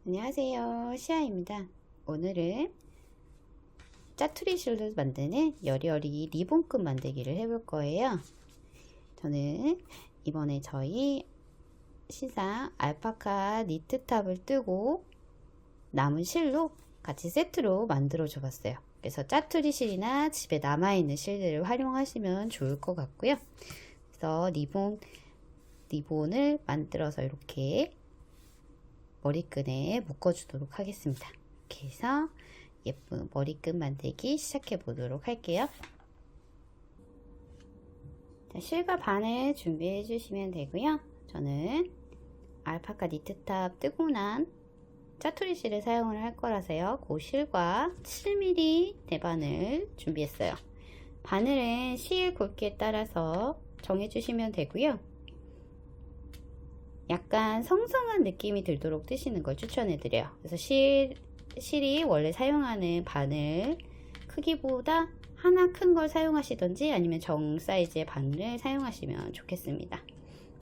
안녕하세요, 시아입니다. 오늘은 짜투리 실로 만드는 여리여리 리본끈 만들기를 해볼 거예요. 저는 이번에 저희 신상 알파카 니트탑을 뜨고 남은 실로 같이 세트로 만들어 줘 봤어요. 그래서 짜투리 실이나 집에 남아있는 실들을 활용하시면 좋을 것 같고요. 그래서 리본을 만들어서 이렇게 머리끈에 묶어주도록 하겠습니다. 이렇게 해서 예쁜 머리끈 만들기 시작해 보도록 할게요. 자, 실과 바늘 준비해 주시면 되고요. 저는 알파카 니트탑 뜨고 난 짜투리 실을 사용을 할 거라서요. 그 실과 7mm 대바늘 준비했어요. 바늘은 실 굵기에 따라서 정해 주시면 되고요. 약간 성성한 느낌이 들도록 뜨시는 걸 추천해 드려요. 그래서 실이 원래 사용하는 바늘 크기보다 하나 큰 걸 사용하시던지 아니면 정 사이즈의 바늘을 사용하시면 좋겠습니다.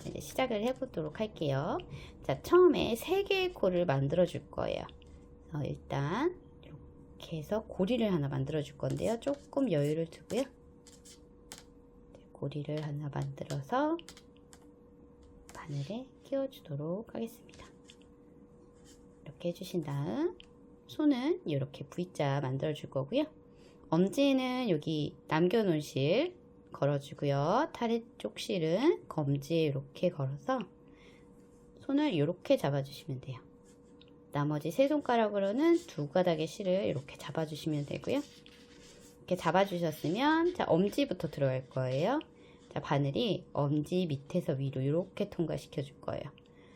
이제 시작을 해 보도록 할게요. 자, 처음에 3개의 코를 만들어 줄 거예요. 일단 이렇게 해서 고리를 하나 만들어 줄 건데요. 조금 여유를 두고요. 고리를 하나 만들어서 바늘에 끼워주도록 하겠습니다. 이렇게 해주신 다음 손은 이렇게 V자 만들어 줄 거고요. 엄지는 여기 남겨놓은 실 걸어주고요. 다리 쪽 실은 검지에 이렇게 걸어서 손을 이렇게 잡아주시면 돼요. 나머지 세 손가락으로는 2가닥의 실을 이렇게 잡아주시면 되고요. 이렇게 잡아주셨으면 자, 엄지부터 들어갈 거예요. 자, 바늘이 엄지 밑에서 위로 이렇게 통과시켜 줄 거예요.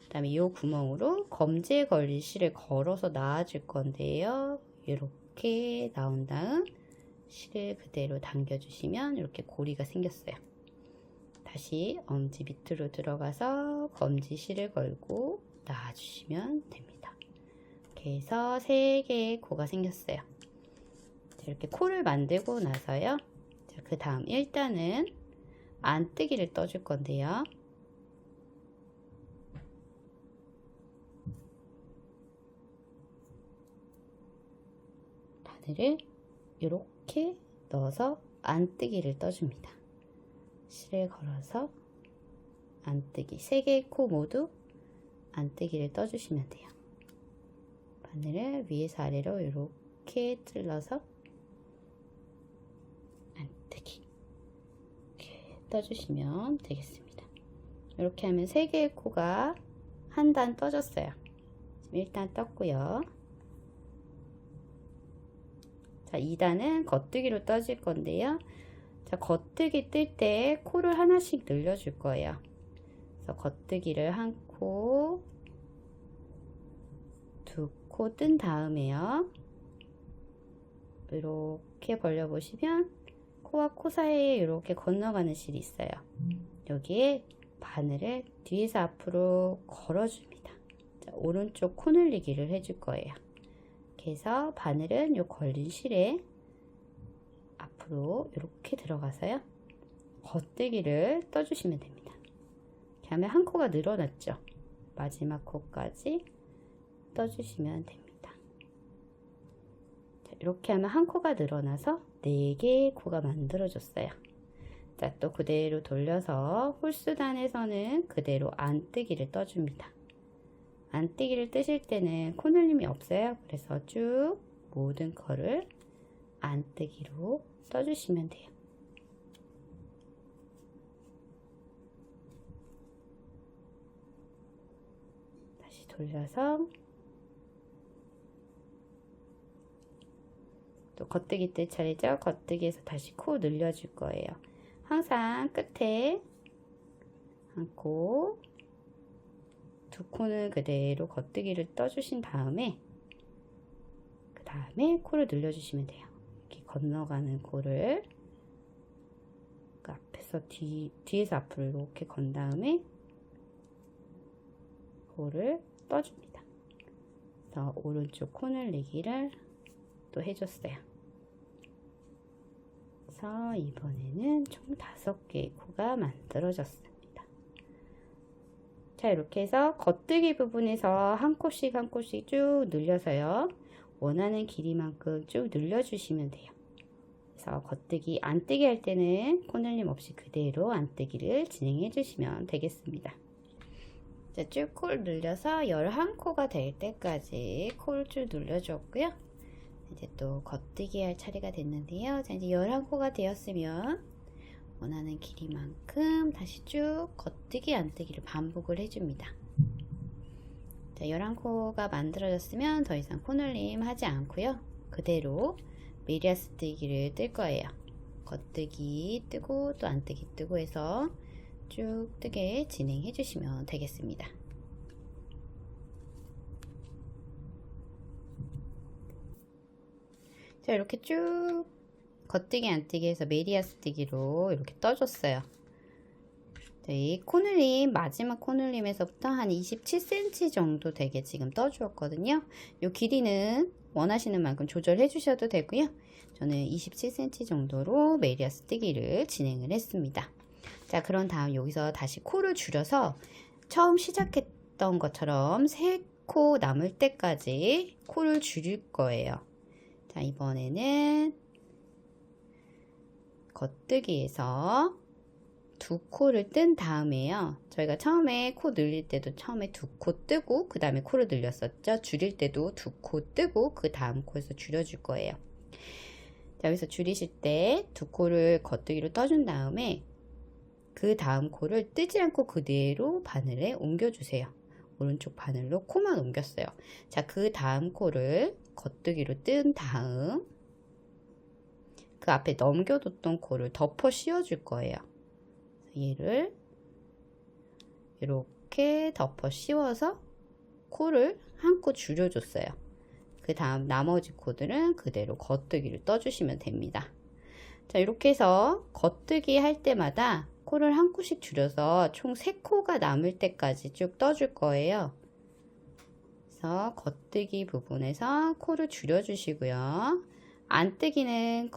그 다음에 이 구멍으로 검지에 걸린 실을 걸어서 놔줄 건데요. 이렇게 나온 다음 실을 그대로 당겨 주시면 이렇게 고리가 생겼어요. 다시 엄지 밑으로 들어가서 검지 실을 걸고 놔주시면 됩니다. 이렇게 해서 3개의 코가 생겼어요. 이렇게 코를 만들고 나서요. 그 다음 일단은 안뜨기를 떠줄 건데요. 바늘을 이렇게 넣어서 안뜨기를 떠줍니다. 실을 걸어서 안뜨기 3개의 코 모두 안뜨기를 떠주시면 돼요. 바늘을 위에서 아래로 이렇게 찔러서 안뜨기 떠주시면 되겠습니다. 이렇게 하면 3개의 코가 한 단 떠졌어요. 지금 1단 떴고요. 자, 2단은 겉뜨기로 떠질 건데요. 자, 겉뜨기 뜰 때 코를 하나씩 늘려줄 거예요. 그래서 겉뜨기를 한 코, 2코 뜬 다음에요. 이렇게 벌려보시면 코와 코 사이에 이렇게 건너가는 실이 있어요. 여기에 바늘을 뒤에서 앞으로 걸어줍니다. 자, 오른쪽 코 늘리기를 해줄 거예요. 이렇게 해서 바늘은 요 걸린 실에 앞으로 이렇게 들어가서요. 겉뜨기를 떠주시면 됩니다. 이렇게 하면 한 코가 늘어났죠. 마지막 코까지 떠주시면 됩니다. 이렇게 하면 한 코가 늘어나서 4개의 코가 만들어졌어요. 자, 또 그대로 돌려서 홀수단에서는 그대로 안뜨기를 떠줍니다. 안뜨기를 뜨실 때는 코늘림이 없어요. 그래서 쭉 모든 코를 안뜨기로 떠주시면 돼요. 다시 돌려서 또 겉뜨기 뜰 차례죠. 겉뜨기에서 다시 코 늘려줄 거예요. 항상 끝에 한 코, 2코는 그대로 겉뜨기를 떠주신 다음에 그 다음에 코를 늘려주시면 돼요. 이렇게 건너가는 코를 그 앞에서 뒤에서 앞으로 이렇게 건 다음에 코를 떠줍니다. 그래서 오른쪽 코 늘리기를 또 해줬어요. 그래서 이번에는 총 5개의 코가 만들어졌습니다. 자, 이렇게 해서 겉뜨기 부분에서 한 코씩 한 코씩 쭉 늘려서요. 원하는 길이만큼 쭉 늘려주시면 돼요. 그래서 겉뜨기, 안뜨기 할 때는 코늘림 없이 그대로 안뜨기를 진행해 주시면 되겠습니다. 자, 쭉 코를 늘려서 11코가 될 때까지 코를 쭉 늘려줬고요. 이제 또 겉뜨기 할 차례가 됐는데요. 자, 이제 11코가 되었으면 원하는 길이만큼 다시 쭉 겉뜨기 안뜨기를 반복을 해줍니다. 자, 11코가 만들어졌으면 더 이상 코늘림 하지 않고요. 그대로 메리아스 뜨기를 뜰 거예요. 겉뜨기 뜨고 또 안뜨기 뜨고 해서 쭉 뜨게 진행해 주시면 되겠습니다. 자, 이렇게 쭉 겉뜨기 안뜨기 해서 메리아스 뜨기로 이렇게 떠줬어요. 이 코늘림, 마지막 코늘림에서부터 한 27cm 정도 되게 지금 떠주었거든요. 이 길이는 원하시는 만큼 조절해 주셔도 되고요. 저는 27cm 정도로 메리아스 뜨기를 진행을 했습니다. 자, 그런 다음 여기서 다시 코를 줄여서 처음 시작했던 것처럼 3코 남을 때까지 코를 줄일 거예요. 자, 이번에는 겉뜨기에서 2코를 뜬 다음에요. 저희가 처음에 코 늘릴 때도 처음에 2코 뜨고 그 다음에 코를 늘렸었죠. 줄일 때도 2코 뜨고 그 다음 코에서 줄여줄 거예요. 자, 여기서 줄이실 때 2코를 겉뜨기로 떠준 다음에 그 다음 코를 뜨지 않고 그대로 바늘에 옮겨주세요. 오른쪽 바늘로 코만 옮겼어요. 자, 그 다음 코를 겉뜨기로 뜬 다음 그 앞에 넘겨뒀던 코를 덮어 씌워줄 거예요. 얘를 이렇게 덮어 씌워서 코를 한 코 줄여줬어요. 그 다음 나머지 코들은 그대로 겉뜨기를 떠주시면 됩니다. 자, 이렇게 해서 겉뜨기 할 때마다 코를 한 코씩 줄여서 총 3코가 남을 때까지 쭉 떠줄 거예요. 그래서 겉뜨기 부분에서 코를 줄여주시고요. 안뜨기는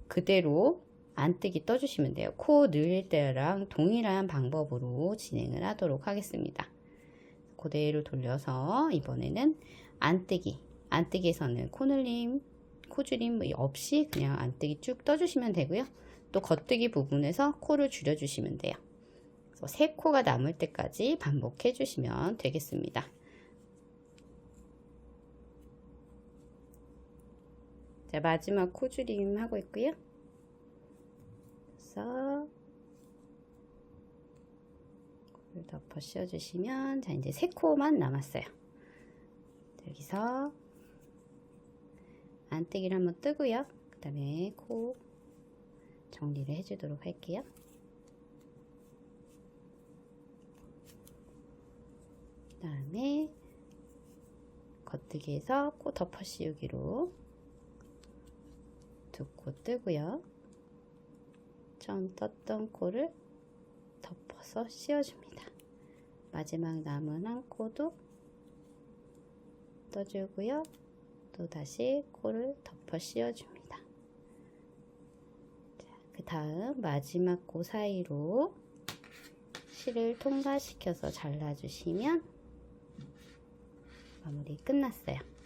그대로 안뜨기 떠주시면 돼요. 코 늘릴 때랑 동일한 방법으로 진행을 하도록 하겠습니다. 그대로 돌려서 이번에는 안뜨기. 안뜨기에서는 코늘림, 코줄임 없이 그냥 안뜨기 쭉 떠주시면 되고요. 또 겉뜨기 부분에서 코를 줄여주시면 돼요. 그래서 3코가 남을 때까지 반복해 주시면 되겠습니다. 자, 마지막 코줄임 하고 있고요. 그래서 코를 덮어 씌워주시면, 자, 이제 3코만 남았어요. 여기서 안뜨기를 한번 뜨고요. 그 다음에 코 정리를 해주도록 할게요. 그 다음에 겉뜨기에서 코 덮어 씌우기로 2코 뜨고요. 처음 떴던 코를 덮어서 씌워줍니다. 마지막 남은 한 코도 떠주고요. 또 다시 코를 덮어 씌워줍니다. 그 다음 마지막 코 사이로 실을 통과시켜서 잘라주시면 마무리 끝났어요.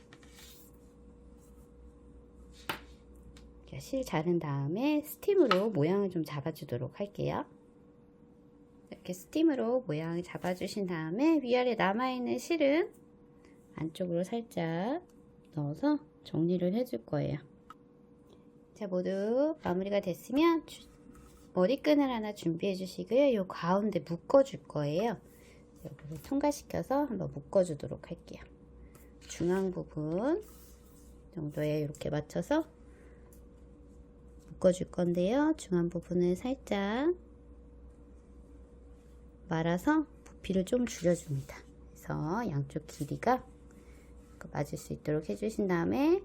실 자른 다음에 스팀으로 모양을 좀 잡아주도록 할게요. 이렇게 스팀으로 모양을 잡아주신 다음에 위아래 남아있는 실은 안쪽으로 살짝 넣어서 정리를 해줄 거예요. 자, 모두 마무리가 됐으면 머리끈을 하나 준비해 주시고요. 이 가운데 묶어 줄 거예요. 여기를 통과시켜서 한번 묶어 주도록 할게요. 중앙 부분 정도에 이렇게 맞춰서 묶어 줄 건데요. 중앙 부분을 살짝 말아서 부피를 좀 줄여줍니다. 그래서 양쪽 길이가 맞을 수 있도록 해주신 다음에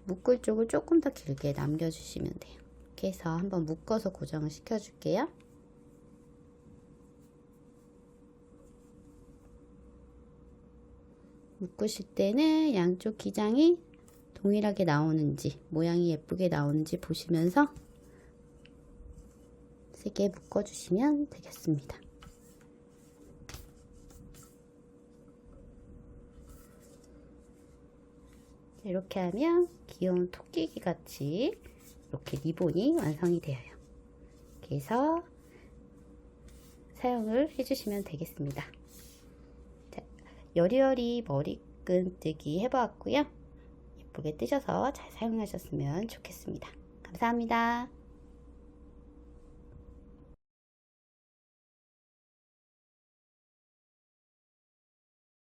묶을 쪽을 조금 더 길게 남겨주시면 돼요. 이렇게 해서 한번 묶어서 고정을 시켜줄게요. 묶으실 때는 양쪽 기장이 동일하게 나오는지, 모양이 예쁘게 나오는지 보시면서 3개 묶어주시면 되겠습니다. 이렇게 하면 귀여운 토끼기 같이 이렇게 리본이 완성이 되어요. 그래서 사용을 해주시면 되겠습니다. 자, 여리여리 머리끈 뜨기 해보았고요. 예쁘게 뜨셔서 잘 사용하셨으면 좋겠습니다. 감사합니다.